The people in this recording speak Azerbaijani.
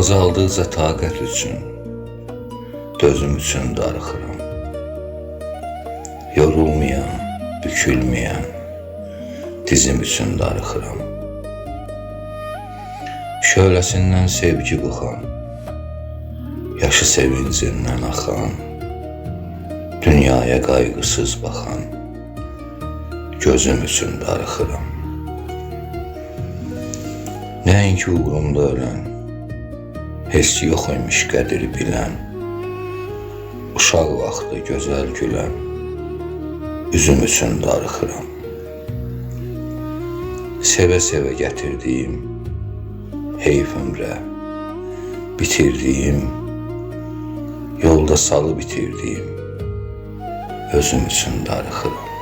Azaldıqca taqət üçün, dözüm üçün darıxıram. Yorulmayan, bükülməyən, dizim üçün darıxıram. Şöləsindən sevgi bıxan, yaşı sevincindən axan, dünyaya qayğısız baxan, gözüm üçün darıxıram. Nəinki uğrumda ölən, heç yox imiş qədri bilən, uşaq vaxtı gözəl gülən, üzüm üçün darıxıram. Sevə-sevə gətirdiyim, heyf ömrə, bitirdiyim, yolda salı bitirdiyim, özüm üçün darıxıram.